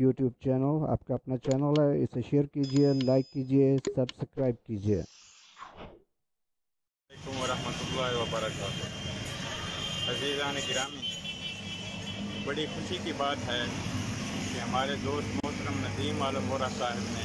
YouTube channel, आपका अपना channel है, इसे शेयर कीजिए, लाइक कीजिए, सब्सक्राइब कीजिए। वरहमतुल्लाहि वबरकातुहू। अज़ीज़ान गिरामी, बड़ी खुशी की बात है कि हमारे दोस्त मोहतरम नदीम आलम वोरा साहब ने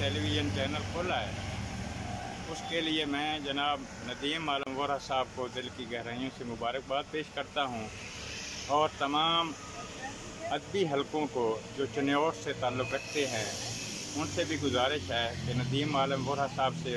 टेलीविज़न चैनल खोला है। उसके लिए मैं जनाब नदीम आलम वोरा साहब को दिल की गहराइयों से मुबारकबाद पेश करता हूँ और तमाम अदबी हलकों को जो चनौट से ताल्लुक़ रखते हैं उनसे भी गुजारिश है कि नदीम आलम वोरा साहब से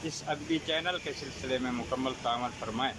इस अदबी चैनल के सिलसिले में मुकम्मल तामल फरमाएँ।